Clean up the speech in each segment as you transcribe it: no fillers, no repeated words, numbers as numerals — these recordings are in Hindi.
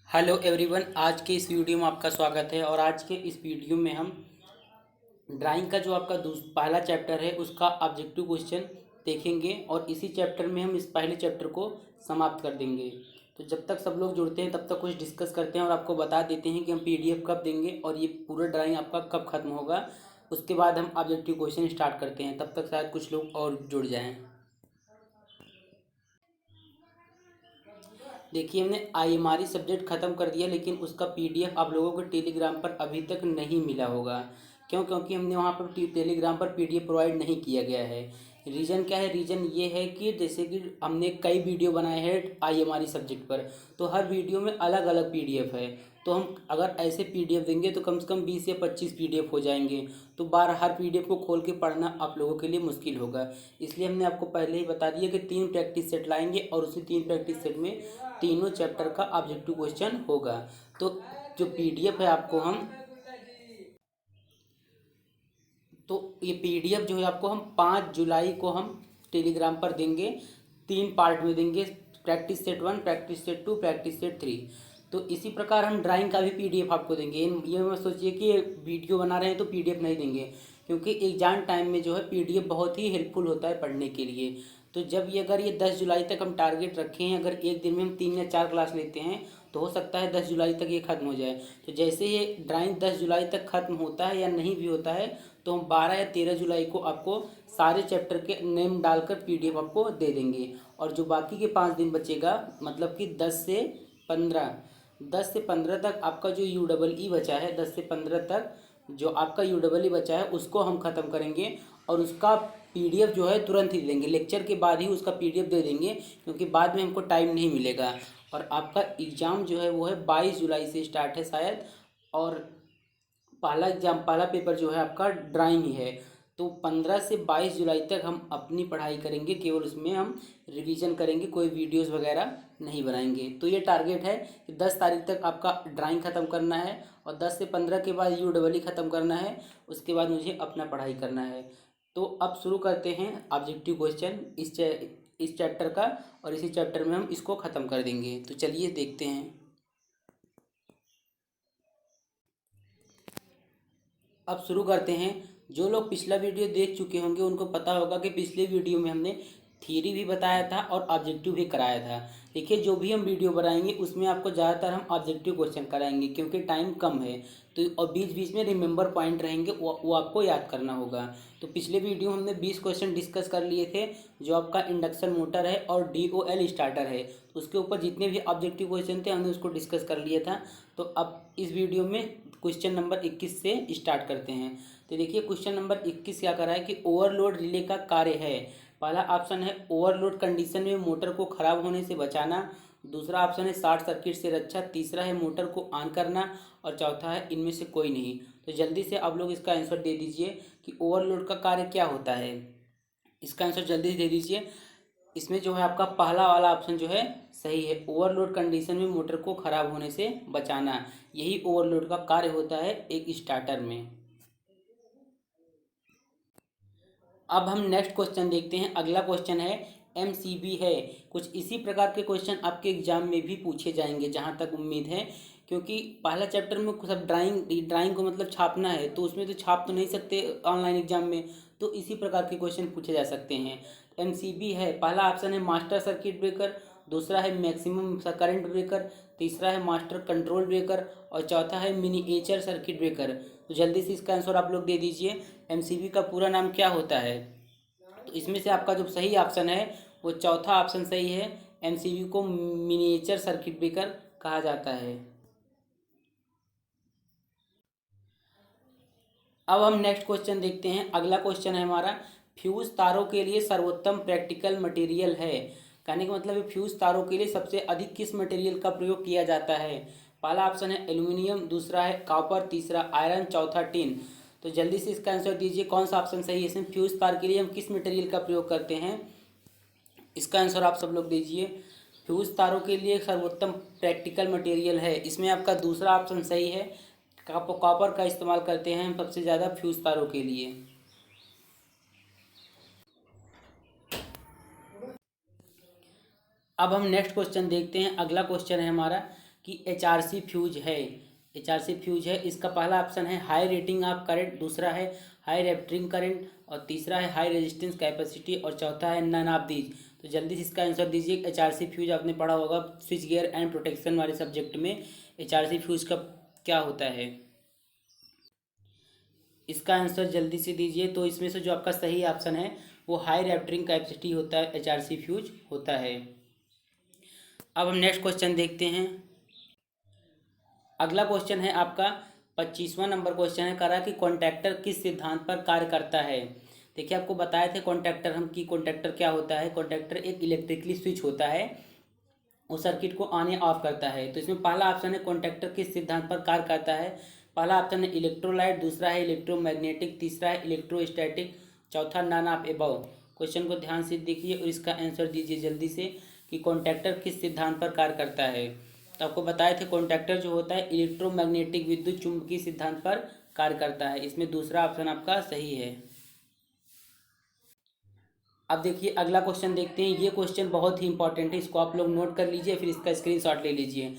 Hello everyone. आज के इस वीडियो में आपका स्वागत है। और आज के इस वीडियो में हम ड्राइंग का जो आपका पहला चैप्टर है उसका ऑब्जेक्टिव क्वेश्चन देखेंगे और इसी चैप्टर में हम इस पहले चैप्टर को समाप्त कर देंगे। तो जब तक सब लोग जुड़ते हैं तब तक कुछ डिस्कस करते हैं और आपको बता देते हैं कि हम पीडीएफ कब देंगे और ये पूरा ड्राइंग आपका कब खत्म होगा। उसके बाद हम ऑब्जेक्टिव क्वेश्चन स्टार्ट करते हैं, तब तक शायद कुछ लोग और जुड़ जाएँ। देखिए, हमने आईएमआरई सब्जेक्ट ख़त्म कर दिया, लेकिन उसका पीडीएफ आप लोगों को टेलीग्राम पर अभी तक नहीं मिला होगा। क्यों? क्योंकि हमने वहाँ पर टेलीग्राम पर पीडीएफ प्रोवाइड नहीं किया गया है। रीज़न क्या है? रीज़न ये है कि जैसे कि हमने कई वीडियो बनाए हैं आईएमआरई सब्जेक्ट पर, तो हर वीडियो में अलग अलग पीडीएफ है। तो हम अगर ऐसे पीडीएफ देंगे तो कम से कम 20 या 25 पीडीएफ हो जाएंगे। तो बार हर पीडीएफ को खोल के पढ़ना आप लोगों के लिए मुश्किल होगा। इसलिए हमने आपको पहले ही बता दिया कि 3 प्रैक्टिस सेट लाएंगे और उसी 3 प्रैक्टिस सेट में तीनों चैप्टर का ऑब्जेक्टिव क्वेश्चन होगा। तो जो पीडीएफ है आपको हम तो ये पीडीएफ जो है आपको हम 5 जुलाई को हम टेलीग्राम पर देंगे। 3 पार्ट में देंगे, practice set 1, practice set 2, practice set 3। तो इसी प्रकार हम ड्राइंग का भी पीडीएफ आपको देंगे। ये मत सोचिए कि वीडियो बना रहे हैं तो पीडीएफ नहीं देंगे, क्योंकि एग्जाम टाइम में जो है पीडीएफ बहुत ही हेल्पफुल होता है पढ़ने के लिए। तो जब ये अगर ये 10 जुलाई तक हम टारगेट रखे हैं, अगर एक दिन में हम 3 या 4 क्लास लेते हैं तो हो सकता है 10 जुलाई तक ये खत्म हो जाए। तो जैसे ये ड्राइंग 10 जुलाई तक खत्म होता है या नहीं भी होता है, तो हम 12 या 13 जुलाई को आपको सारे चैप्टर के नेम डालकर पीडीएफ आपको दे देंगे। और जो बाकी के 5 दिन बचेगा, मतलब कि 10 से 15 तक आपका जो यूडबलई बचा है, 10 से 15 तक जो आपका यूडबलई बचा है उसको हम ख़त्म करेंगे और उसका पीडीएफ जो है तुरंत ही दे देंगे। लेक्चर के बाद ही उसका पीडीएफ दे देंगे, क्योंकि बाद में हमको टाइम नहीं मिलेगा। और आपका एग्ज़ाम जो है वो है 22 जुलाई से स्टार्ट है शायद। और पहला पेपर जो है आपका ड्राइंग ही है। तो 15 से 22 जुलाई तक हम अपनी पढ़ाई करेंगे, केवल उसमें हम रिवीजन करेंगे, कोई वीडियोस वगैरह नहीं बनाएंगे। तो ये टारगेट है कि 10 तारीख तक आपका ड्राइंग ख़त्म करना है और 10 से 15 के बाद यूडबलई ख़त्म करना है। उसके बाद मुझे अपना पढ़ाई करना है। तो अब शुरू करते हैं ऑब्जेक्टिव क्वेश्चन इस चैप्टर का, और इसी चैप्टर में हम इसको ख़त्म कर देंगे। तो चलिए देखते हैं। अब शुरू करते हैं। जो लोग पिछला वीडियो देख चुके होंगे उनको पता होगा कि पिछले वीडियो में हमने थ्योरी भी बताया था और ऑब्जेक्टिव भी कराया था। देखिए, जो भी हम वीडियो बनाएंगे उसमें आपको ज़्यादातर हम ऑब्जेक्टिव क्वेश्चन कराएंगे, क्योंकि टाइम कम है। तो और बीच बीच में रिमेंबर पॉइंट रहेंगे, वो आपको याद करना होगा। तो पिछले वीडियो में हमने 20 क्वेश्चन डिस्कस कर लिए थे, जो आपका इंडक्शन मोटर है और DOL स्टार्टर है। तो उसके ऊपर जितने भी ऑब्जेक्टिव क्वेश्चन थे हमने उसको डिस्कस कर लिया था। तो अब इस वीडियो में क्वेश्चन नंबर 21 से स्टार्ट करते हैं। तो देखिए, क्वेश्चन नंबर 21 क्या कर रहा है कि ओवरलोड रिले का कार्य है। पहला ऑप्शन है ओवरलोड कंडीशन में मोटर को खराब होने से बचाना। दूसरा ऑप्शन है शॉर्ट सर्किट से रक्षा। तीसरा है मोटर को ऑन करना। और चौथा है इनमें से कोई नहीं। तो जल्दी से आप लोग इसका आंसर दे दीजिए कि ओवरलोड का कार्य क्या होता है। इसका आंसर जल्दी से दे दीजिए। इसमें जो है आपका पहला वाला ऑप्शन जो है सही है। ओवरलोड कंडीशन में मोटर को खराब होने से बचाना, यही ओवरलोड का कार्य होता है एक स्टार्टर में। अब हम नेक्स्ट क्वेश्चन देखते हैं। अगला क्वेश्चन है MCB है। कुछ इसी प्रकार के क्वेश्चन आपके एग्जाम में भी पूछे जाएंगे जहां तक उम्मीद है, क्योंकि पहला चैप्टर में सब ड्राइंग को मतलब छापना है, तो उसमें तो छाप तो नहीं सकते ऑनलाइन एग्जाम में। तो इसी प्रकार के क्वेश्चन पूछे जा सकते हैं। MCB है, पहला ऑप्शन है मास्टर सर्किट ब्रेकर। दूसरा है मैक्सिमम करंट ब्रेकर। तीसरा है मास्टर कंट्रोल ब्रेकर। और चौथा है मिनिएचर सर्किट ब्रेकर। तो जल्दी से इसका आंसर आप लोग दे दीजिए। MCB का पूरा नाम क्या होता है? तो इसमें से आपका जो सही ऑप्शन है वो चौथा ऑप्शन सही है। MCB को मिनिएचर सर्किट ब्रेकर कहा जाता है। अब हम नेक्स्ट क्वेश्चन देखते हैं। अगला क्वेश्चन है हमारा, फ्यूज तारों के लिए सर्वोत्तम प्रैक्टिकल मटेरियल है। कहने का मतलब है फ्यूज तारों के लिए सबसे अधिक किस मटेरियल का प्रयोग किया जाता है। पहला ऑप्शन है एल्यूमिनियम, दूसरा है कॉपर, तीसरा आयरन, चौथा टिन। तो जल्दी से इसका आंसर दीजिए, कौन सा ऑप्शन सही है। इसमें फ्यूज तार के लिए हम किस मटेरियल का प्रयोग करते हैं, इसका आंसर आप सब लोग दीजिए। फ्यूज तारों के लिए सर्वोत्तम प्रैक्टिकल मटेरियल है, इसमें आपका दूसरा ऑप्शन सही है। कॉपर का इस्तेमाल करते हैं हम सबसे ज़्यादा फ्यूज तारों के लिए। अब हम नेक्स्ट क्वेश्चन देखते हैं। अगला क्वेश्चन है हमारा कि HRC फ्यूज है। HRC फ्यूज है, इसका पहला ऑप्शन है हाई रेटिंग ऑफ करंट, दूसरा है हाई रैप्टरिंग करंट, और तीसरा है हाई रेजिस्टेंस कैपेसिटी, और चौथा है नन ऑफ दीज। तो जल्दी से इसका आंसर दीजिए। HRC फ्यूज आपने पढ़ा होगा स्विच गियर एंड प्रोटेक्शन वाले सब्जेक्ट में। HRC फ्यूज का क्या होता है? इसका आंसर जल्दी से दीजिए। तो इसमें से जो आपका सही ऑप्शन है वो हाई रैप्टरिंग कैपेसिटी होता है, HRC फ्यूज होता है। अब हम नेक्स्ट क्वेश्चन देखते हैं। अगला क्वेश्चन है आपका 25वां नंबर क्वेश्चन है, करा कि कॉन्टैक्टर किस सिद्धांत पर कार्य करता है। देखिए आपको बताए थे कॉन्टैक्टर हम कि कॉन्टैक्टर क्या होता है। कॉन्टैक्टर एक इलेक्ट्रिकली स्विच होता है, वो सर्किट को ऑन या ऑफ करता है। तो इसमें पहला ऑप्शन है कॉन्टैक्टर किस सिद्धांत पर कार्य करता है। पहला ऑप्शन है इलेक्ट्रोलाइट, दूसरा है इलेक्ट्रोमैग्नेटिक, तीसरा है इलेक्ट्रोस्टैटिक, चौथा नन ऑफ एबव। क्वेश्चन को ध्यान से देखिए और इसका आंसर दीजिए जल्दी से कि कॉन्टैक्टर किस सिद्धांत पर कार्य करता है। तो आपको बताए थे कॉन्टैक्टर जो होता है इलेक्ट्रोमैग्नेटिक विद्युत चुंबकीय सिद्धांत पर कार्य करता है। इसमें दूसरा ऑप्शन आपका सही है। अब देखिए अगला क्वेश्चन देखते हैं। ये क्वेश्चन बहुत ही इंपॉर्टेंट है, इसको आप लोग नोट कर लीजिए, फिर इसका स्क्रीनशॉट ले लीजिए।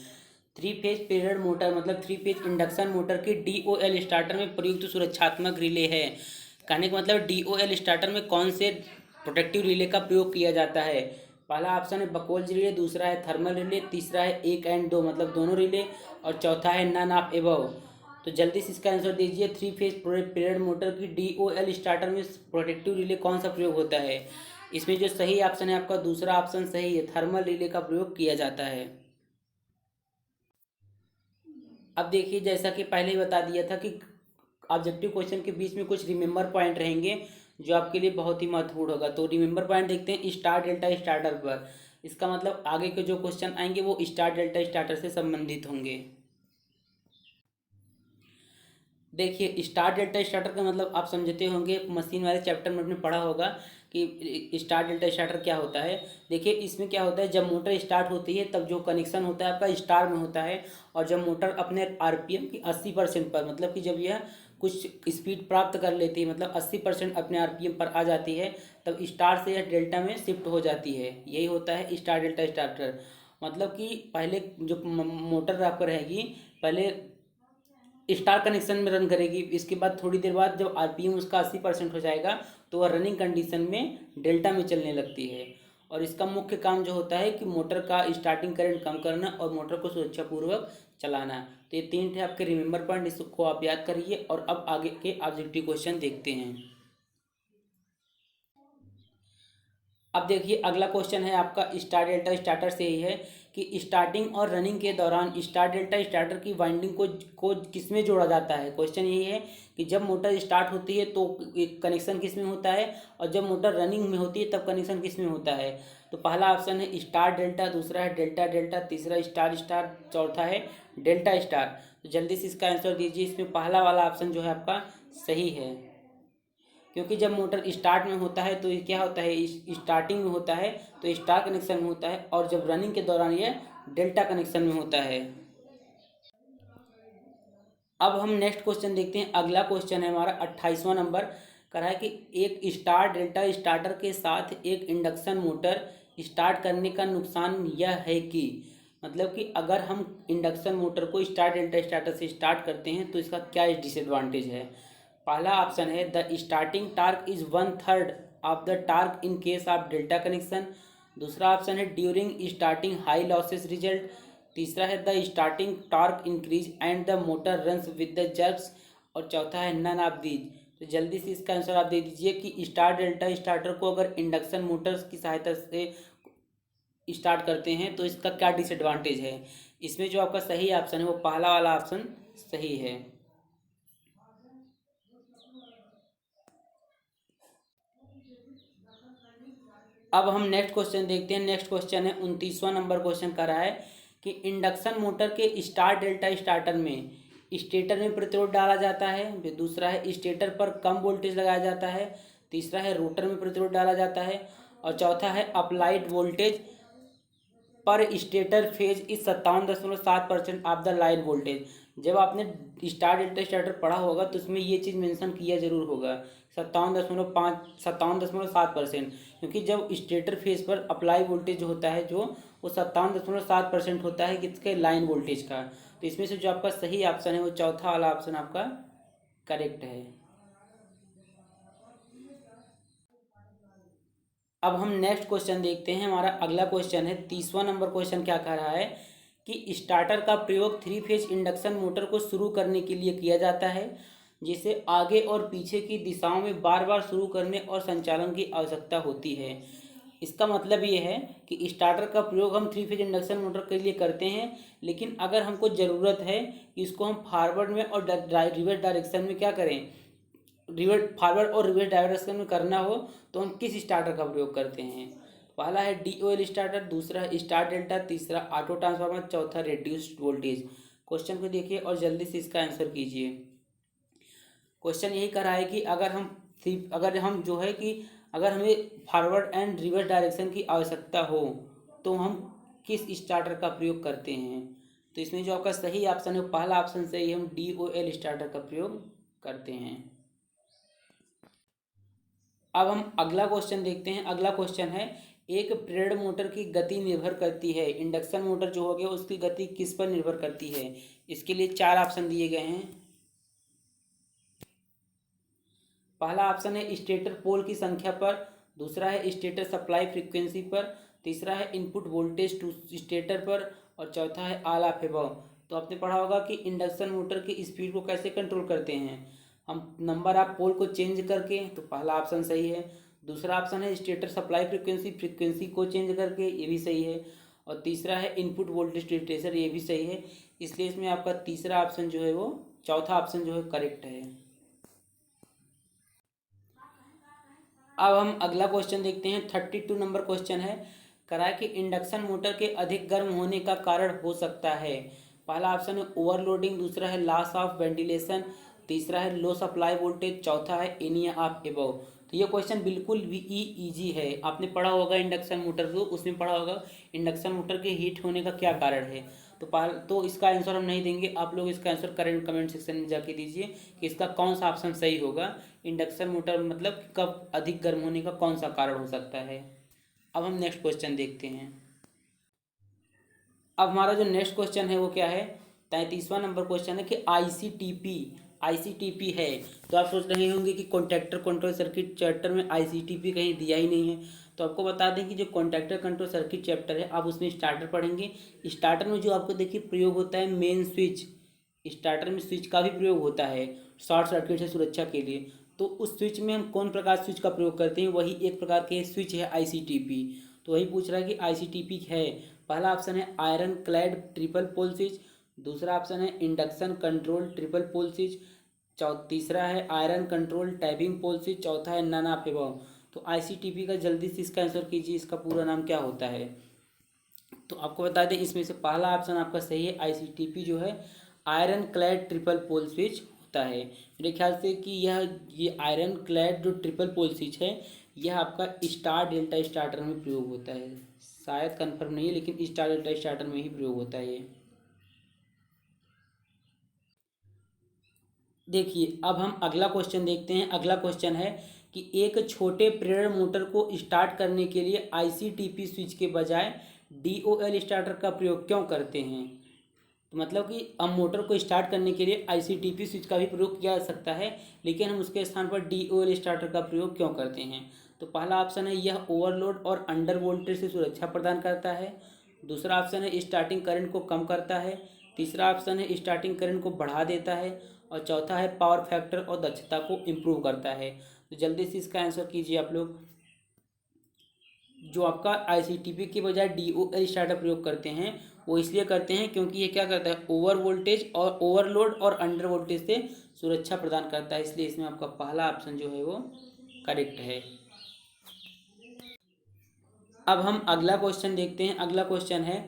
3 फेज पीरियड मोटर मतलब 3 फेज इंडक्शन मोटर की DOL स्टार्टर में प्रयुक्त सुरक्षात्मक रिले है। कहने का मतलब DOL स्टार्टर में कौन से प्रोटेक्टिव रिले का प्रयोग किया जाता है। पहला ऑप्शन है बकोल्ज रिले, दूसरा है थर्मल रिले, तीसरा है 1 एंड 2 मतलब दोनों रिले, और चौथा है नन ऑफ एबव। तो जल्दी से इसका आंसर दीजिए। 3 फेज पीरियड मोटर की DOL स्टार्टर में प्रोटेक्टिव रिले कौन सा प्रयोग होता है। इसमें जो सही ऑप्शन है आपका दूसरा ऑप्शन सही है, थर्मल रिले का प्रयोग किया जाता है। अब देखिए जैसा कि पहले ही बता दिया था कि ऑब्जेक्टिव क्वेश्चन के बीच में कुछ रिमेंबर पॉइंट रहेंगे जो आपके लिए बहुत ही महत्वपूर्ण होगा। तो रिमेंबर पॉइंट देखते हैं स्टार डेल्टा स्टार्टर पर। इसका मतलब आगे के जो क्वेश्चन आएंगे वो स्टार डेल्टा स्टार्टर से संबंधित होंगे। देखिए स्टार डेल्टा स्टार्टर का मतलब आप समझते होंगे, मशीन वाले चैप्टर में आपने पढ़ा होगा कि स्टार डेल्टा स्टार्टर क्या होता है। देखिए इसमें क्या होता है, जब मोटर स्टार्ट होती है तब जो कनेक्शन होता है आपका स्टार में होता है, और जब मोटर अपने RPM की 80% पर मतलब कि जब यह कुछ स्पीड प्राप्त कर लेती है मतलब 80% अपने RPM पर आ जाती है, तब स्टार से यह डेल्टा में शिफ्ट हो जाती है। यही होता है स्टार डेल्टा स्टार्टर। मतलब कि पहले जो मोटर आपका रहेगी पहले स्टार कनेक्शन में रन करेगी, इसके बाद थोड़ी देर बाद जब RPM उसका 80% हो जाएगा तो वह रनिंग कंडीशन में डेल्टा में चलने लगती है। और इसका मुख्य काम जो होता है कि मोटर का स्टार्टिंग करंट कम करना और मोटर को सुरक्षापूर्वक चलाना। तो ये 3 थे आपके रिमेंबर पॉइंट, इसको आप याद करिए। और अब आगे के ऑब्जेक्टिव क्वेश्चन देखते हैं। अब देखिए अगला क्वेश्चन है आपका स्टार डेल्टा स्टार्टर से ही है कि स्टार्टिंग और रनिंग के दौरान स्टार डेल्टा स्टार्टर की वाइंडिंग को किस में जोड़ा जाता है। क्वेश्चन यही है कि जब मोटर स्टार्ट होती है तो कनेक्शन किस में होता है, और जब मोटर रनिंग में होती है तब कनेक्शन किस में होता है। तो पहला ऑप्शन है स्टार डेल्टा, दूसरा है डेल्टा डेल्टा, तीसरा स्टार स्टार, चौथा है डेल्टा स्टार। तो जल्दी से इसका आंसर दीजिए। इसमें पहला वाला ऑप्शन जो है आपका सही है, क्योंकि जब मोटर स्टार्ट में होता है तो ये क्या होता है, स्टार्टिंग में होता है तो स्टार कनेक्शन में होता है, और जब रनिंग के दौरान ये डेल्टा कनेक्शन में होता है। अब हम नेक्स्ट क्वेश्चन देखते हैं। अगला क्वेश्चन है हमारा 28वां नंबर का है कि एक स्टार डेल्टा स्टार्टर के साथ एक इंडक्शन मोटर स्टार्ट करने का नुकसान यह है कि मतलब कि अगर हम इंडक्शन मोटर को स्टार डेल्टा स्टार्टर से स्टार्ट करते हैं तो इसका क्या डिसएडवांटेज है। पहला ऑप्शन है the starting torque is 1/3 of the torque in case of delta connection, दूसरा ऑप्शन है during starting high losses result, तीसरा है the starting torque increase and the motor runs with the jerks, और चौथा है नन ऑफ दीज। तो जल्दी से इसका आंसर आप दे दीजिए कि स्टार डेल्टा स्टार्टर को अगर इंडक्शन मोटर्स की सहायता से स्टार्ट करते हैं तो इसका क्या डिसएडवांटेज है। इसमें जो आपका सही ऑप्शन है वो पहला वाला ऑप्शन सही है। अब हम नेक्स्ट क्वेश्चन देखते हैं। नेक्स्ट क्वेश्चन है 29वां नंबर क्वेश्चन कर रहा है कि इंडक्शन मोटर के स्टार डेल्टा स्टार्टर में स्टेटर में प्रतिरोध डाला जाता है, फिर दूसरा है स्टेटर पर कम वोल्टेज लगाया जाता है, तीसरा है रोटर में प्रतिरोध डाला जाता है, और चौथा है अप्लाइड वोल्टेज पर stator phase is 57.7% of the line voltage. जब आपने स्टार डेल्टा स्टार्टर पढ़ा होगा तो उसमें ये चीज़ मेंशन किया जरूर होगा 57.7%, क्योंकि जब स्टेटर फेस पर अप्लाई वोल्टेज जो होता है जो वो 57.7% होता है किसके, लाइन वोल्टेज का। तो इसमें से जो आपका सही ऑप्शन है वो चौथा वाला ऑप्शन आपका करेक्ट है। अब हम नेक्स्ट क्वेश्चन देखते हैं। हमारा अगला क्वेश्चन है 30वां नंबर क्वेश्चन क्या कह रहा है कि स्टार्टर का प्रयोग 3 फेज इंडक्शन मोटर को शुरू करने के लिए किया जाता है, जिसे आगे और पीछे की दिशाओं में बार बार शुरू करने और संचालन की आवश्यकता होती है। इसका मतलब ये है कि स्टार्टर का प्रयोग हम 3 फेज इंडक्शन मोटर के लिए करते हैं, लेकिन अगर हमको ज़रूरत है कि इसको हम फॉरवर्ड में और रिवर्स डायरेक्शन में क्या करें, रिवर्स फॉरवर्ड और रिवर्स डायरेक्शन में करना हो, तो हम किस स्टार्टर का प्रयोग करते हैं। पहला है DOL स्टार्टर, दूसरा है स्टार डेल्टा, तीसरा ऑटो ट्रांसफार्मर, चौथा रिड्यूस्ड वोल्टेज। क्वेश्चन को देखिए और जल्दी से इसका आंसर कीजिए। क्वेश्चन यही कर रहा है कि अगर हम जो है कि अगर हमें फॉरवर्ड एंड रिवर्स डायरेक्शन की आवश्यकता हो तो हम किस स्टार्टर का प्रयोग करते हैं। तो इसमें जो आपका सही ऑप्शन है पहला ऑप्शन सही है, हम DOL स्टार्टर का प्रयोग करते हैं। अब हम अगला क्वेश्चन देखते हैं। अगला क्वेश्चन है एक प्रेरण मोटर की गति निर्भर करती है, इंडक्शन मोटर जो हो गया उसकी गति किस पर निर्भर करती है। इसके लिए 4 ऑप्शन दिए गए हैं। पहला ऑप्शन है स्टेटर पोल की संख्या पर, दूसरा है स्टेटर सप्लाई फ्रीक्वेंसी पर, तीसरा है इनपुट वोल्टेज टू स्टेटर पर, और चौथा है ऑल ऑफ अबव। तो आपने पढ़ा होगा कि इंडक्शन मोटर की स्पीड को कैसे कंट्रोल करते हैं हम, नंबर ऑफ पोल को चेंज करके। तो पहला ऑप्शन सही है। दूसरा ऑप्शन है स्टेटर सप्लाई फ्रीक्वेंसी को चेंज करके, ये भी सही है। और तीसरा है इनपुट वोल्टेज टू स्टेटर, ये भी सही है। इसलिए इसमें आपका तीसरा ऑप्शन जो है वो चौथा ऑप्शन जो है करेक्ट है। अब हम अगला क्वेश्चन देखते हैं। 32 नंबर क्वेश्चन है, कराए कि इंडक्शन मोटर के अधिक गर्म होने का कारण हो सकता है। पहला ऑप्शन है ओवरलोडिंग, दूसरा है लॉस ऑफ वेंटिलेशन, तीसरा है लो सप्लाई वोल्टेज, चौथा है एनी ऑफ अबव। तो ये क्वेश्चन बिल्कुल भी ईजी है। आपने पढ़ा होगा इंडक्शन मोटर को, उसमें पढ़ा होगा इंडक्शन मोटर के हीट होने का क्या कारण है। तो इसका आंसर हम नहीं देंगे, आप लोग इसका आंसर कमेंट सेक्शन में जाके दीजिए कि इसका कौन सा ऑप्शन सही होगा। इंडक्शन मोटर मतलब कब अधिक गर्म होने का कौन सा कारण हो सकता है। अब हम नेक्स्ट क्वेश्चन देखते हैं। अब हमारा जो नेक्स्ट क्वेश्चन है वो क्या है, 33वां नंबर क्वेश्चन है कि आईसीटीपी है। तो आप सोच रहे होंगे कि कॉन्टैक्टर कंट्रोल सर्किट चैप्टर में आईसीटीपी कहीं दिया ही नहीं है। तो आपको बता दें कि जो कॉन्टैक्टर कंट्रोल सर्किट चैप्टर है आप उसमें स्टार्टर पढ़ेंगे। स्टार्टर में जो आपको देखिए प्रयोग होता है मेन स्विच, स्टार्टर में स्विच का भी प्रयोग होता है शॉर्ट सर्किट से सुरक्षा के लिए। तो उस स्विच में हम कौन प्रकार स्विच का प्रयोग करते हैं, वही एक प्रकार के स्विच है आईसीटीपी। तो वही पूछ रहा है कि आईसीटीपी है। पहला ऑप्शन है iron clad triple pole switch, दूसरा ऑप्शन है induction control triple pole switch, तीसरा है iron control tabbing pole switch, चौथा है नन ऑफ अबव। तो आईसीटीपी का जल्दी से इसका आंसर कीजिए, इसका पूरा नाम क्या होता है। तो आपको बता दें इसमें से पहला ऑप्शन आपका सही है, आईसीटीपी जो है iron clad triple pole switch होता है। मेरे ख्याल से कि ये आयरन क्लैड जो ट्रिपल पोल स्विच है यह आपका स्टार डेल्टा स्टार्टर में प्रयोग होता है। शायद कंफर्म नहीं है लेकिन स्टार डेल्टा स्टार्टर में ही प्रयोग होता है ये। देखिए अब हम अगला क्वेश्चन देखते हैं। अगला क्वेश्चन है कि एक छोटे प्रेरण मोटर को स्टार्ट करने के लिए आईसीटीपी स्विच के बजाय डीओएल स्टार्टर का प्रयोग क्यों करते हैं। तो मतलब कि हम मोटर को स्टार्ट करने के लिए आईसीटीपी स्विच का भी प्रयोग किया जा सकता है, लेकिन हम उसके स्थान पर डीओएल स्टार्टर का प्रयोग क्यों करते हैं। तो पहला ऑप्शन है यह ओवरलोड और अंडर वोल्टेज से सुरक्षा प्रदान करता है, दूसरा ऑप्शन है स्टार्टिंग करंट को कम करता है, तीसरा ऑप्शन है स्टार्टिंग करंट को बढ़ा देता है, और चौथा है पावर फैक्टर और दक्षता को इम्प्रूव करता है। तो जल्दी से इसका आंसर कीजिए आप लोग। जो आपका आईसीटीपी के बजाय डीओएल स्टार्टर प्रयोग करते हैं वो इसलिए करते हैं क्योंकि ये क्या करता है ओवर वोल्टेज और ओवरलोड और अंडर वोल्टेज से सुरक्षा प्रदान करता है, इसलिए इसमें आपका पहला ऑप्शन जो है वो करेक्ट है। अब हम अगला क्वेश्चन देखते हैं। अगला क्वेश्चन है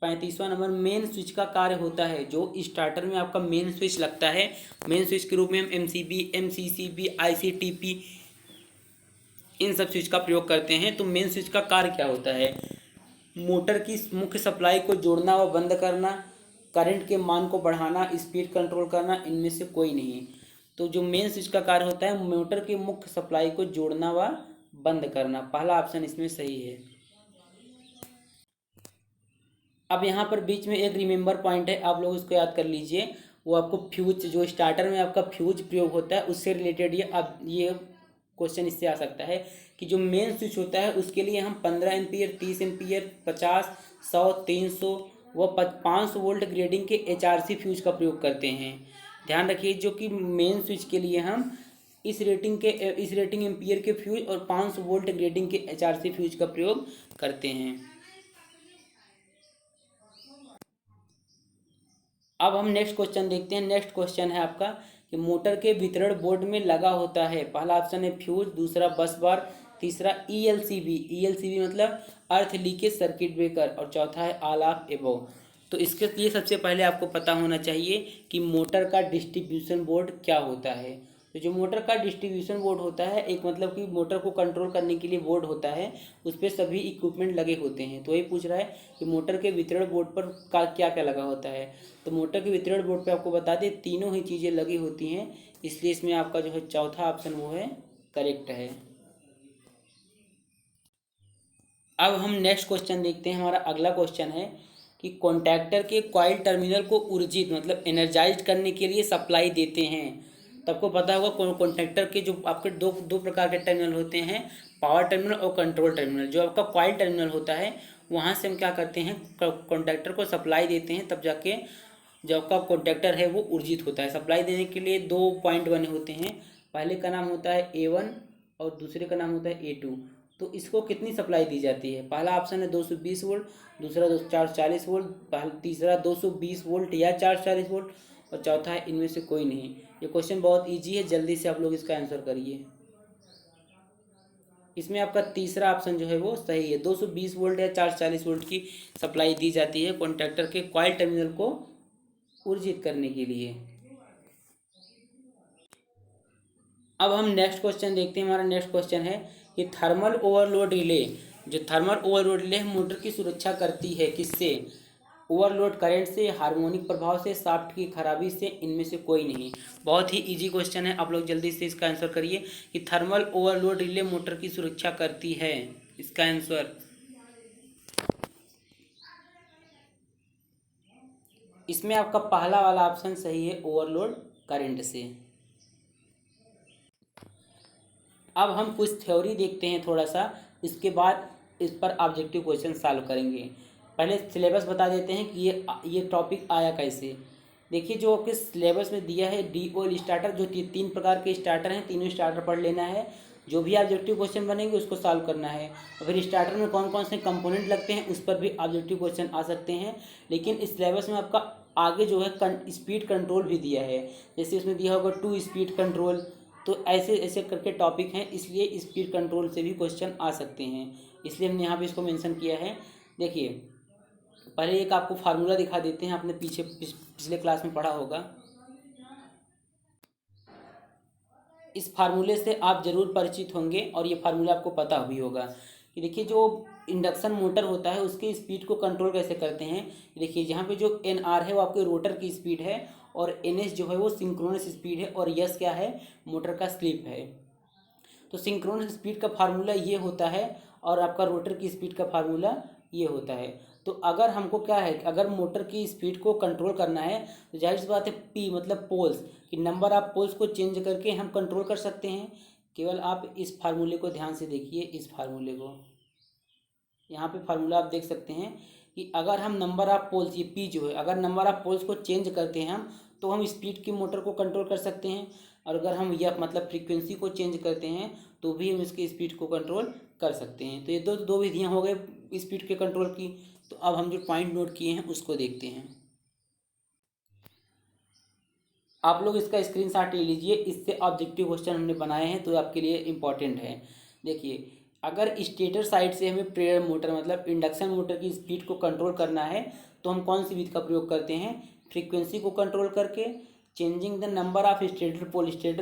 35वां नंबर, मेन स्विच का कार्य होता है। जो स्टार्टर में आपका मेन स्विच लगता है, मेन स्विच के रूप में हम एमसीबी, एमसीसीबी, आईसीटीपी इन सब स्विच का प्रयोग करते हैं। तो मेन स्विच का कार्य क्या होता है, मोटर की मुख्य सप्लाई को जोड़ना व बंद करना, करंट के मान को बढ़ाना, स्पीड कंट्रोल करना, इनमें से कोई नहीं। तो जो मेन स्विच का कार्य होता है मोटर के मुख्य सप्लाई को जोड़ना व बंद करना। पहला ऑप्शन इसमें सही है। अब यहाँ पर बीच में एक रिमेंबर पॉइंट है, आप लोग इसको याद कर लीजिए। वो आपको फ्यूज, जो स्टार्टर में आपका फ्यूज प्रयोग होता है उससे रिलेटेड ये क्वेश्चन इससे आ सकता है कि जो मेन स्विच होता है उसके लिए हम 15 एम्पियर, 30 एम्पियर, 50, 100, 300 व 500 वोल्ट ग्रेडिंग के HRC फ्यूज का प्रयोग करते हैं। ध्यान रखिए, जो कि मेन स्विच के लिए हम इस रेटिंग एम्पियर के फ्यूज और 500 वोल्ट ग्रेडिंग के HRC फ्यूज का प्रयोग करते हैं। अब हम नेक्स्ट क्वेश्चन देखते हैं। नेक्स्ट क्वेश्चन है आपका कि मोटर के वितरण बोर्ड में लगा होता है। पहला ऑप्शन है फ्यूज, दूसरा बस बार, तीसरा ELCB मतलब अर्थ लीकेज सर्किट ब्रेकर, और चौथा है ऑल ऑफ एबव। तो इसके लिए सबसे पहले आपको पता होना चाहिए कि मोटर का डिस्ट्रीब्यूशन बोर्ड क्या होता है। तो जो मोटर का डिस्ट्रीब्यूशन बोर्ड होता है, एक मतलब कि मोटर को कंट्रोल करने के लिए बोर्ड होता है, उस पर सभी इक्विपमेंट लगे होते हैं। तो वही पूछ रहा है कि मोटर के वितरण बोर्ड पर क्या क्या लगा होता है। तो मोटर के वितरण बोर्ड पे आपको बता दें तीनों ही चीज़ें लगी होती हैं, इसलिए इसमें आपका जो है चौथा ऑप्शन वो है करेक्ट है। अब हम नेक्स्ट क्वेश्चन देखते हैं। हमारा अगला क्वेश्चन है कि कॉन्टैक्टर के कॉइल टर्मिनल को ऊर्जित मतलब एनर्जाइज करने के लिए सप्लाई देते हैं। तो आपको पता होगा कॉन्टैक्टर के जो आपके दो प्रकार के टर्मिनल होते हैं, पावर टर्मिनल और कंट्रोल टर्मिनल। जो आपका कॉइल टर्मिनल होता है वहाँ से हम क्या करते हैं, कॉन्टैक्टर को सप्लाई देते हैं, तब जाके जो आपका कॉन्टैक्टर है वो ऊर्जित होता है। सप्लाई देने के लिए 2 पॉइंट बने होते हैं, पहले का नाम होता है A1 और दूसरे का नाम होता है A2। तो इसको कितनी सप्लाई दी जाती है। पहला ऑप्शन है 220 वोल्ट, दूसरा 440 वोल्ट, तीसरा 220 वोल्ट या 440 वोल्ट, और चौथा है इनमें से कोई नहीं। ये क्वेश्चन बहुत इजी है, जल्दी से आप लोग इसका आंसर करिए। इसमें आपका तीसरा ऑप्शन जो है वो सही है। 220 वोल्ट या 440 वोल्ट की सप्लाई दी जाती है कॉन्टैक्टर के कॉइल टर्मिनल को ऊर्जित करने के लिए। अब हम नेक्स्ट क्वेश्चन देखते हैं। हमारा नेक्स्ट क्वेश्चन है कि थर्मल ओवरलोड रिले, जो थर्मल ओवरलोड रिले मोटर की सुरक्षा करती है किससे, ओवरलोड करंट से, हार्मोनिक प्रभाव से, शाफ्ट की खराबी से, इनमें से कोई नहीं। बहुत ही इजी क्वेश्चन है, आप लोग जल्दी से इसका आंसर करिए कि थर्मल ओवरलोड रिले मोटर की सुरक्षा करती है। इसका आंसर इसमें आपका पहला वाला ऑप्शन सही है, ओवरलोड करंट से। अब हम कुछ थ्योरी देखते हैं थोड़ा सा, इसके बाद इस पर ऑब्जेक्टिव क्वेश्चन सॉल्व करेंगे। पहले सिलेबस बता देते हैं कि ये टॉपिक आया कैसे। देखिए, जो आपके सिलेबस में दिया है DOL स्टार्टर, जो 3 प्रकार के स्टार्टर हैं, तीनों स्टार्टर पढ़ लेना है। जो भी ऑब्जेक्टिव क्वेश्चन बनेंगे उसको सॉल्व करना है। और फिर स्टार्टर में कौन कौन से कंपोनेंट लगते हैं उस पर भी ऑब्जेक्टिव क्वेश्चन आ सकते हैं। लेकिन इस सिलेबस में आपका आगे जो है स्पीड कंट्रोल भी दिया है, जैसे इसमें दिया होगा 2 स्पीड कंट्रोल। तो ऐसे ऐसे करके टॉपिक हैं, इसलिए स्पीड कंट्रोल से भी क्वेश्चन आ सकते हैं, इसलिए हमने यहाँ पे इसको मेंशन किया है। देखिए, पहले एक आपको फार्मूला दिखा देते हैं, आपने पिछले क्लास में पढ़ा होगा। इस फार्मूले से आप जरूर परिचित होंगे और ये फार्मूला आपको पता भी होगा कि देखिए, जो इंडक्शन मोटर होता है उसकी स्पीड को कंट्रोल कैसे करते हैं। देखिए, यहाँ पे जो NR है वो आपके रोटर की स्पीड है, और NS जो है वो सिंक्रोनस स्पीड है, और S क्या है, मोटर का स्लिप है। तो सिंक्रोनस स्पीड का फार्मूला ये होता है, और आपका रोटर की स्पीड का फार्मूला ये होता है। तो अगर हमको क्या है, अगर मोटर की स्पीड को कंट्रोल करना है तो जाहिर सी बात है P मतलब पोल्स, कि नंबर ऑफ पोल्स को चेंज करके हम कंट्रोल कर सकते हैं। केवल आप इस फार्मूले को ध्यान से देखिए, इस फार्मूले को, यहाँ पे फार्मूला आप देख सकते हैं कि अगर हम नंबर ऑफ पोल्स, ये P जो है, अगर नंबर ऑफ पोल्स को चेंज करते हैं हम, तो हम स्पीड की मोटर को कंट्रोल कर सकते हैं। और अगर हम यह मतलब फ्रीक्वेंसी को चेंज करते हैं तो भी हम इसकी स्पीड को कंट्रोल कर सकते हैं। तो ये दो विधियाँ हो गए स्पीड के कंट्रोल की। तो अब हम जो पॉइंट नोट किए हैं उसको देखते हैं। आप लोग इसका स्क्रीनशॉट ले लीजिए, इससे ऑब्जेक्टिव क्वेश्चन हमने बनाए हैं तो आपके लिए इम्पॉर्टेंट है। देखिए, अगर स्टेटर साइड से हमें प्रेरण मोटर मतलब इंडक्शन मोटर की स्पीड को कंट्रोल करना है तो हम कौन सी विधि का प्रयोग करते हैं, फ्रीक्वेंसी को कंट्रोल करके, changing the number of stator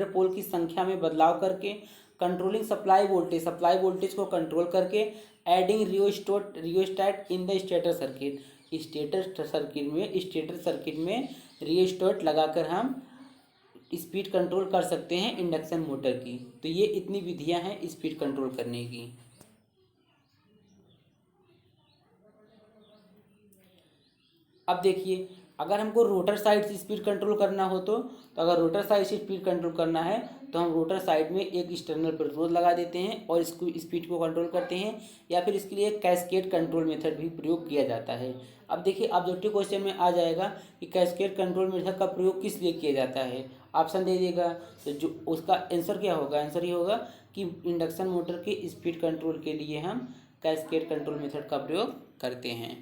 pole की संख्या में बदलाव करके, कंट्रोलिंग सप्लाई वोल्टेज को कंट्रोल करके, adding rheostat in the stator circuit में रियोस्टेट लगाकर हम स्पीड कंट्रोल कर सकते हैं इंडक्शन मोटर की। तो ये इतनी विधियां हैं स्पीड कंट्रोल करने की। अब देखिए, अगर हमको रोटर साइड से स्पीड कंट्रोल करना हो तो अगर रोटर साइड से स्पीड कंट्रोल करना है तो हम रोटर साइड में एक एक्सटर्नल प्रतिरोध लगा देते हैं और इसको स्पीड को कंट्रोल करते हैं, या फिर इसके लिए कैस्केड कंट्रोल मेथड भी प्रयोग किया जाता है। अब देखिए ऑब्जेक्टिव क्वेश्चन में आ जाएगा कि कैस्केड कंट्रोल मेथड का प्रयोग किस लिए किया जाता है, ऑप्शन दे देगा। तो जो उसका आंसर क्या होगा, आंसर ये होगा कि इंडक्शन मोटर के स्पीड कंट्रोल के लिए हम कैस्केड कंट्रोल मेथड का प्रयोग करते हैं।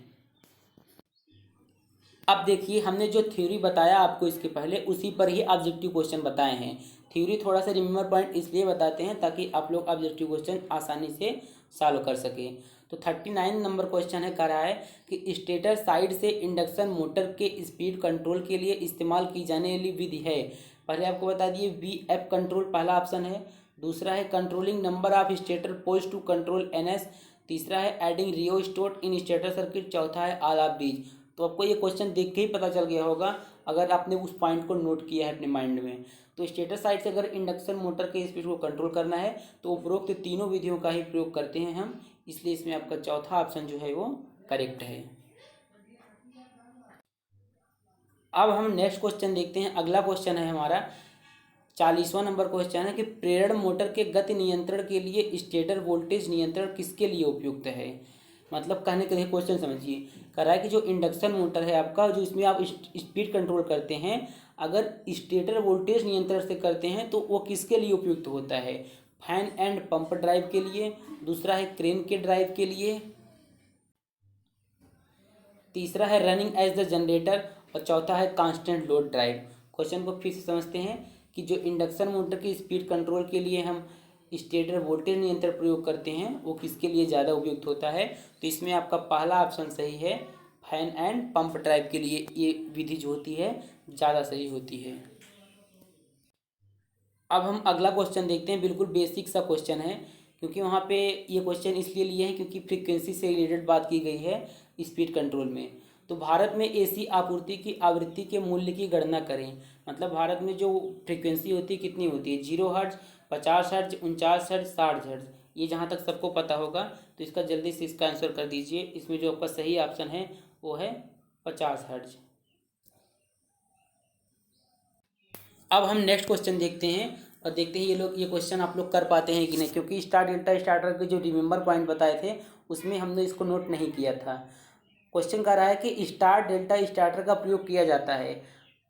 अब देखिए, हमने जो थ्योरी बताया आपको इसके पहले, उसी पर ही ऑब्जेक्टिव क्वेश्चन बताए हैं। थ्योरी थोड़ा सा रिमेंबर पॉइंट इसलिए बताते हैं ताकि आप लोग ऑब्जेक्टिव क्वेश्चन आसानी से सॉल्व कर सकें। तो 39 नंबर क्वेश्चन है, कह रहा है कि स्टेटर साइड से इंडक्शन मोटर के स्पीड कंट्रोल के लिए इस्तेमाल की जाने वाली विधि है। पहले आपको बता दिए VF कंट्रोल पहला ऑप्शन है, दूसरा है controlling number of stator poles to control NS, तीसरा है adding rheostat in stator circuit, चौथा है ऑल ऑफ दीज। तो आपको ये क्वेश्चन देख के ही पता चल गया होगा अगर आपने उस पॉइंट को नोट किया है अपने माइंड में। तो स्टेटर साइड से अगर इंडक्शन मोटर के स्पीड को कंट्रोल करना है तो उपरोक्त तीनों विधियों का ही प्रयोग करते हैं हम, इसलिए इसमें आपका चौथा ऑप्शन जो है वो करेक्ट है। अब हम नेक्स्ट क्वेश्चन देखते हैं। अगला क्वेश्चन है हमारा 40वां नंबर क्वेश्चन है कि प्रेरण मोटर के गति नियंत्रण के लिए स्टेटर वोल्टेज नियंत्रण किसके लिए उपयुक्त है। मतलब कहने के लिए क्वेश्चन समझिए, कह रहा है कि जो इंडक्शन मोटर है आपका, जो इसमें आप स्पीड कंट्रोल करते हैं, अगर स्टेटर वोल्टेज नियंत्रण से करते हैं तो वो किसके लिए उपयुक्त होता है। फैन एंड पंप ड्राइव के लिए, दूसरा है क्रेन के ड्राइव के लिए, तीसरा है रनिंग एज द जनरेटर, और चौथा है कांस्टेंट लोड ड्राइव। क्वेश्चन को फिर से समझते हैं कि जो इंडक्शन मोटर की स्पीड कंट्रोल के लिए हम स्टेटर वोल्टेज नियंत्रण प्रयोग करते हैं वो किसके लिए ज़्यादा उपयुक्त होता है। तो इसमें आपका पहला ऑप्शन सही है, फैन एंड पंप ड्राइव के लिए ये विधि जो होती है ज़्यादा सही होती है। अब हम अगला क्वेश्चन देखते हैं, बिल्कुल बेसिक सा क्वेश्चन है, क्योंकि वहाँ पे ये क्वेश्चन इसलिए लिए हैं क्योंकि फ्रीक्वेंसी से रिलेटेड बात की गई है स्पीड कंट्रोल में। तो भारत में AC आपूर्ति की आवृत्ति के मूल्य की गणना करें। मतलब भारत में जो फ्रीक्वेंसी होती है कितनी होती है, 0 हर्ट्ज, 50 हर्ट्ज, 49 हर्ट्ज, 60 हर्ट्ज, ये जहाँ तक सबको पता होगा। तो इसका जल्दी से इसका आंसर कर दीजिए। इसमें जो आपका सही ऑप्शन है वो है 50 हर्ट्ज। अब हम नेक्स्ट क्वेश्चन देखते हैं और देखते हैं ये क्वेश्चन आप लोग कर पाते हैं कि नहीं, क्योंकि स्टार डेल्टा स्टार्टर के जो रिमेंबर पॉइंट बताए थे उसमें हमने इसको नोट नहीं किया था। क्वेश्चन कर रहा है कि स्टार डेल्टा स्टार्टर का प्रयोग किया जाता है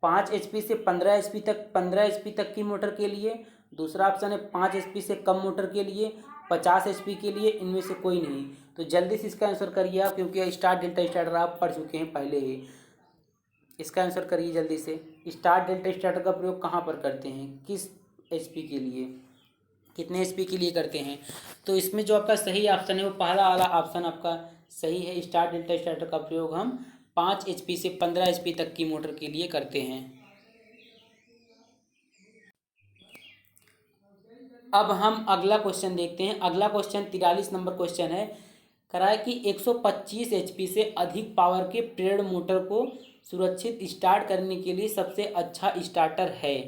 5 HP से 15 HP तक की मोटर के लिए, दूसरा ऑप्शन है 5 HP से कम मोटर के लिए, 50 HP के लिए, इनमें से कोई नहीं। तो जल्दी से इसका आंसर करिए आप, क्योंकि स्टार डेल्टा स्टार्टर आप पढ़ चुके हैं पहले ही। इसका आंसर करिए जल्दी से। स्टार डेल्टा स्टार्टर का प्रयोग कहाँ पर करते हैं, किस HP के लिए, कितने HP के लिए करते हैं। तो इसमें जो आपका सही ऑप्शन है वो पहला वाला ऑप्शन आपका सही है। स्टार डेल्टा स्टार्टर का प्रयोग हम 5 HP से 15 HP तक की मोटर के लिए करते हैं। अब हम अगला क्वेश्चन देखते हैं। अगला क्वेश्चन 43 नंबर क्वेश्चन है, करा है कि 125 HP से अधिक पावर के प्रेरण मोटर को सुरक्षित स्टार्ट करने के लिए सबसे अच्छा स्टार्टर है।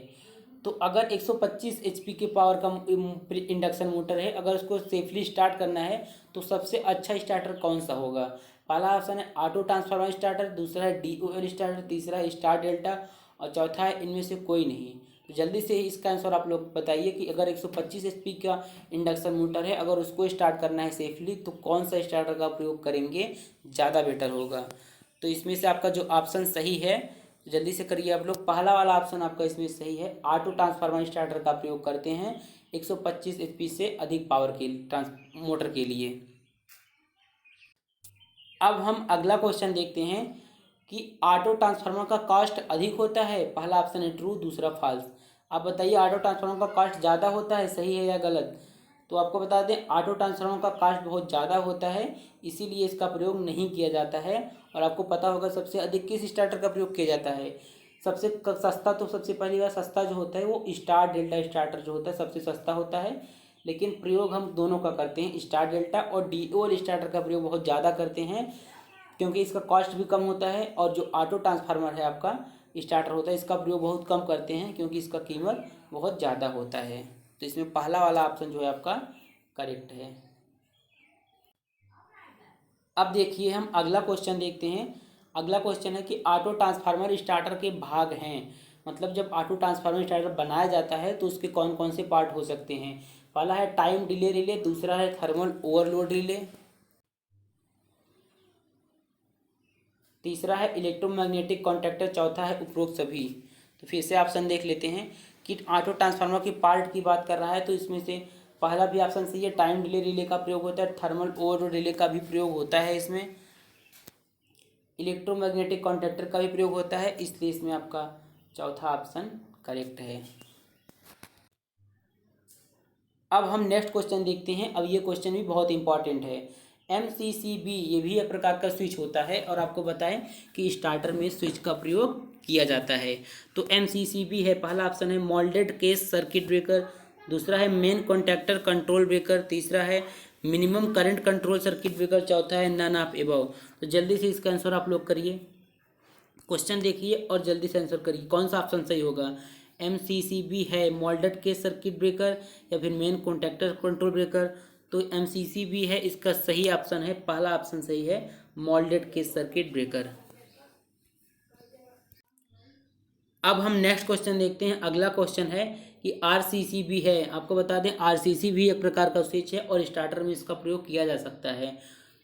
तो अगर 125 HP के पावर का इंडक्शन मोटर है, अगर उसको सेफली स्टार्ट करना है तो सबसे अच्छा स्टार्टर कौन सा होगा। पहला ऑप्शन है ऑटो ट्रांसफार्मर स्टार्टर, दूसरा है DOL स्टार्टर, तीसरा है स्टार डेल्टा, और चौथा है इनमें से कोई नहीं। तो जल्दी से इसका आंसर आप लोग बताइए कि अगर 125 HP का इंडक्शन मोटर है, अगर उसको स्टार्ट करना है सेफली तो कौन सा स्टार्टर का प्रयोग करेंगे ज़्यादा बेटर होगा। तो इसमें से आपका जो ऑप्शन सही है जल्दी से करिए आप लोग। पहला वाला ऑप्शन आपका इसमें सही है, ऑटो ट्रांसफार्मर स्टार्टर का प्रयोग करते हैं 125 HP से अधिक पावर के मोटर के लिए। अब हम अगला क्वेश्चन देखते हैं कि ऑटो ट्रांसफार्मर का कॉस्ट अधिक होता है। पहला ऑप्शन है ट्रू, दूसरा फॉल्स। आप बताइए ऑटो ट्रांसफार्मर का कॉस्ट ज़्यादा होता है, सही है या गलत। तो आपको बता दें ऑटो ट्रांसफार्मर का कॉस्ट बहुत ज़्यादा होता है, इसीलिए इसका प्रयोग नहीं किया जाता है। और आपको पता होगा सबसे अधिक किस स्टार्टर का प्रयोग किया जाता है। सबसे सस्ता, तो सबसे पहली बार सस्ता जो होता है वो स्टार डेल्टा स्टार्टर जो होता है सबसे सस्ता होता है, लेकिन प्रयोग हम दोनों का करते हैं, स्टार डेल्टा और DOL स्टार्टर का प्रयोग बहुत ज़्यादा करते हैं। क्योंकि इसका कॉस्ट भी कम होता है, और जो ऑटो ट्रांसफार्मर है आपका स्टार्टर होता है इसका प्रयोग बहुत कम करते हैं क्योंकि इसका कीमत बहुत ज़्यादा होता है। तो इसमें पहला वाला ऑप्शन जो है आपका करेक्ट है। अब देखिए हम अगला क्वेश्चन देखते हैं। अगला क्वेश्चन है कि ऑटो ट्रांसफार्मर स्टार्टर के भाग हैं, मतलब जब ऑटो ट्रांसफार्मर स्टार्टर बनाया जाता है तो उसके कौन कौन से पार्ट हो सकते हैं। पहला है टाइम डिले रिले, दूसरा है थर्मल ओवरलोड रिले, तीसरा है इलेक्ट्रोमैग्नेटिक कॉन्टैक्टर, चौथा है उपरोक्त सभी। तो फिर से ऑप्शन देख लेते हैं कि ऑटो ट्रांसफार्मर की पार्ट की बात कर रहा है तो इसमें से पहला भी ऑप्शन सही है, टाइम डिले रिले का प्रयोग होता है, थर्मल ओवरलोड रिले का भी प्रयोग होता है, इसमें इलेक्ट्रोमैग्नेटिक कॉन्टैक्टर का भी प्रयोग होता है, इसलिए इसमें आपका चौथा ऑप्शन करेक्ट है। अब हम नेक्स्ट क्वेश्चन देखते हैं। अब ये क्वेश्चन भी बहुत इंपॉर्टेंट है। MCCB ये भी एक प्रकार का स्विच होता है और आपको बताएं कि स्टार्टर में स्विच का प्रयोग किया जाता है। तो MCCB है, पहला ऑप्शन है मोल्डेड केस सर्किट ब्रेकर, दूसरा है मेन कॉन्टैक्टर कंट्रोल ब्रेकर, तीसरा है minimum current control circuit breaker, चौथा है नन ऑफ एबव। तो जल्दी से इसका आंसर आप लोग करिए, क्वेश्चन देखिए और जल्दी से आंसर करिए कौन सा ऑप्शन सही होगा। MCCB है मोल्डेड केस सर्किट ब्रेकर या फिर मेन कॉन्टैक्टर कंट्रोल ब्रेकर। तो MCCB है इसका सही ऑप्शन है, पहला ऑप्शन सही है मोल्डेड केस सर्किट ब्रेकर। अब हम नेक्स्ट क्वेश्चन देखते हैं। अगला क्वेश्चन है कि RCCB है, आपको बता दें RCCB एक प्रकार का स्विच है और स्टार्टर में इसका प्रयोग किया जा सकता है।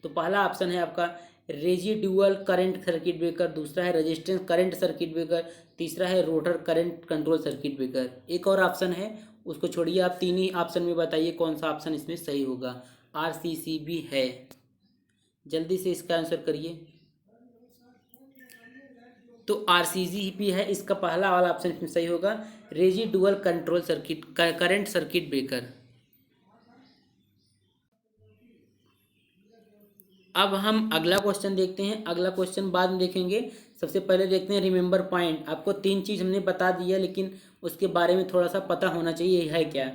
तो पहला ऑप्शन है आपका रेजिडुअल करंट सर्किट ब्रेकर, दूसरा है रेजिस्टेंस करंट सर्किट ब्रेकर, तीसरा है rotor current control circuit breaker. एक और ऑप्शन है उसको छोड़िए, आप तीन ही ऑप्शन में बताइए कौन सा ऑप्शन इसमें सही होगा। RCCB है, जल्दी से इसका आंसर करिए। तो RCCB है इसका पहला वाला ऑप्शन इसमें सही होगा, residual control circuit current circuit breaker. अब हम अगला क्वेश्चन देखते हैं। अगला क्वेश्चन बाद में देखेंगे, सबसे पहले देखते हैं रिमेंबर पॉइंट। आपको तीन चीज़ हमने बता दी है लेकिन उसके बारे में थोड़ा सा पता होना चाहिए है क्या।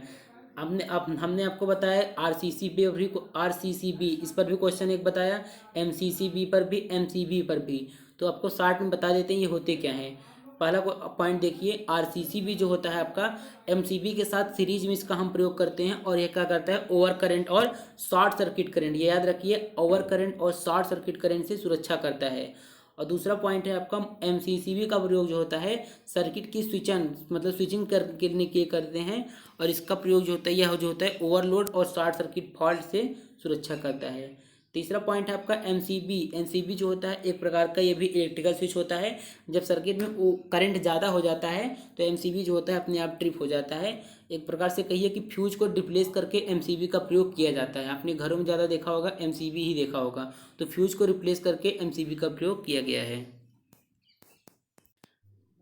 हमने आपको बताया RCCB इस पर भी क्वेश्चन एक बताया, MCCB पर भी, MCB पर भी। तो आपको शार्ट में बता देते हैं ये होते क्या हैं। पहला पॉइंट देखिए, RCCB जो होता है आपका MCB के साथ सीरीज में इसका हम प्रयोग करते हैं और ये क्या करता है ओवर करंट और शॉर्ट सर्किट करंट, ये याद रखिए ओवर करंट और शॉर्ट सर्किट करंट से सुरक्षा करता है। और दूसरा पॉइंट है आपका MCCB का प्रयोग जो होता है सर्किट की स्विचिंग करने के करते हैं और इसका प्रयोग जो होता है यह जो होता है ओवरलोड और शॉर्ट सर्किट फॉल्ट से सुरक्षा करता है। तीसरा पॉइंट है आपका MCB जो होता है एक प्रकार का ये भी इलेक्ट्रिकल स्विच होता है। जब सर्किट में करंट ज़्यादा हो जाता है तो MCB जो होता है अपने आप ट्रिप हो जाता है। एक प्रकार से कहिए कि फ्यूज को रिप्लेस करके MCB का प्रयोग किया जाता है। आपने घरों में ज़्यादा देखा होगा, MCB ही देखा होगा, तो फ्यूज को रिप्लेस करके MCB का प्रयोग किया गया है।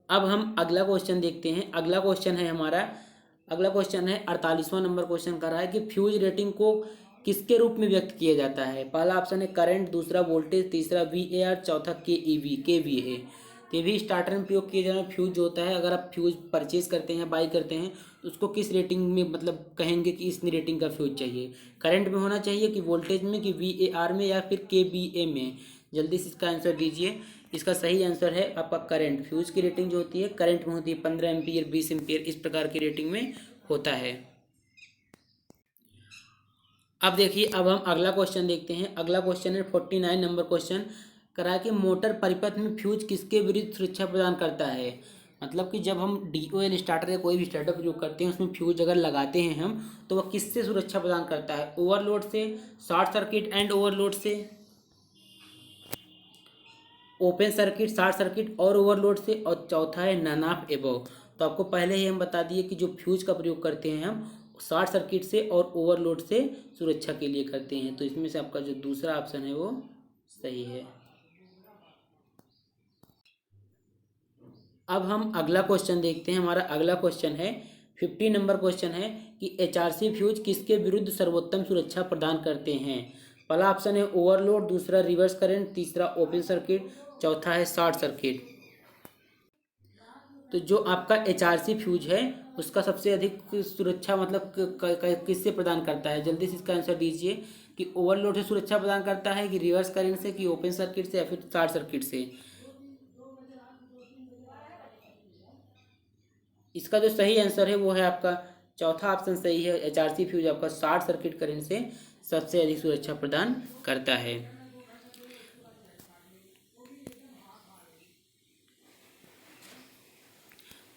अब हम अगला क्वेश्चन देखते हैं। अगला क्वेश्चन है 48वां नंबर क्वेश्चन कर रहा है कि फ्यूज रेटिंग को किसके रूप में व्यक्त किया जाता है। पहला ऑप्शन है करंट, दूसरा वोल्टेज, तीसरा VAR, चौथा KVA। तो ये भी स्टार्टर में प्रयोग किया जाना फ्यूज जो होता है। अगर आप फ्यूज परचेज करते हैं, बाई करते हैं तो उसको किस रेटिंग में मतलब कहेंगे कि इस रेटिंग का फ्यूज चाहिए, करंट में होना चाहिए कि वोल्टेज में कि VAR में या फिर KVA में। जल्दी से इसका आंसर दीजिए। इसका सही आंसर है आपका करंट। फ्यूज की रेटिंग जो होती है करंट में होती है, 15 एम्पियर, 20 एम्पियर इस प्रकार की रेटिंग में होता है। अब देखिए, अब हम अगला क्वेश्चन देखते हैं। अगला क्वेश्चन है 49 नंबर क्वेश्चन करा कि मोटर परिपथ में फ्यूज किसके विरुद्ध सुरक्षा प्रदान करता है। मतलब कि जब हम DOL स्टार्टर या कोई भी स्टार्टर प्रयोग करते हैं उसमें फ्यूज अगर लगाते हैं हम तो वह किससे सुरक्षा प्रदान करता है, ओवरलोड से, शॉर्ट सर्किट एंड ओवरलोड से, ओपन सर्किट, शॉर्ट सर्किट और ओवरलोड से, और चौथा है नन ऑफ एबव। तो आपको पहले ही हम बता दिए कि जो फ्यूज का प्रयोग करते हैं हम शॉर्ट सर्किट से और ओवरलोड से सुरक्षा के लिए करते हैं। तो इसमें से आपका जो दूसरा ऑप्शन है वो सही है। अब हम अगला क्वेश्चन देखते हैं। हमारा अगला क्वेश्चन है 50 नंबर क्वेश्चन है कि HRC फ्यूज किसके विरुद्ध सर्वोत्तम सुरक्षा प्रदान करते हैं। पहला ऑप्शन है ओवरलोड, दूसरा रिवर्स करंट, तीसरा ओपन सर्किट, चौथा है शॉर्ट सर्किट। तो जो आपका HRC फ्यूज है उसका सबसे अधिक सुरक्षा मतलब किससे प्रदान करता है, जल्दी से इसका आंसर दीजिए। कि ओवरलोड से सुरक्षा प्रदान करता है, कि रिवर्स करंट से, कि ओपन सर्किट से, या फिर शॉर्ट सर्किट से। इसका जो सही आंसर है वो है आपका चौथा ऑप्शन सही है। HRC फ्यूज आपका शॉर्ट सर्किट करंट से सबसे अधिक सुरक्षा प्रदान करता है।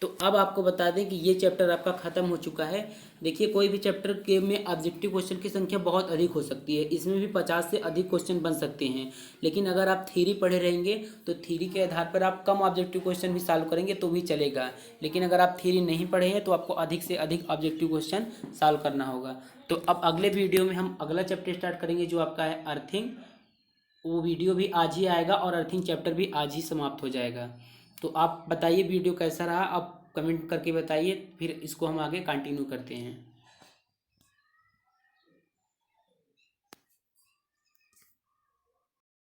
तो अब आपको बता दें कि ये चैप्टर आपका ख़त्म हो चुका है। देखिए, कोई भी चैप्टर के में ऑब्जेक्टिव क्वेश्चन की संख्या बहुत अधिक हो सकती है, इसमें भी 50 से अधिक क्वेश्चन बन सकते हैं। लेकिन अगर आप थ्योरी पढ़े रहेंगे तो थ्योरी के आधार पर आप कम ऑब्जेक्टिव क्वेश्चन भी सॉल्व करेंगे तो भी चलेगा। लेकिन अगर आप थ्योरी नहीं पढ़े हैं तो आपको अधिक से अधिक ऑब्जेक्टिव क्वेश्चन सॉल्व करना होगा। तो अब अगले वीडियो में हम अगला चैप्टर स्टार्ट करेंगे जो आपका है अर्थिंग। वो वीडियो भी आज ही आएगा और अर्थिंग चैप्टर भी आज ही समाप्त हो जाएगा। तो आप बताइए वीडियो कैसा रहा, आप कमेंट करके बताइए, फिर इसको हम आगे कंटिन्यू करते हैं।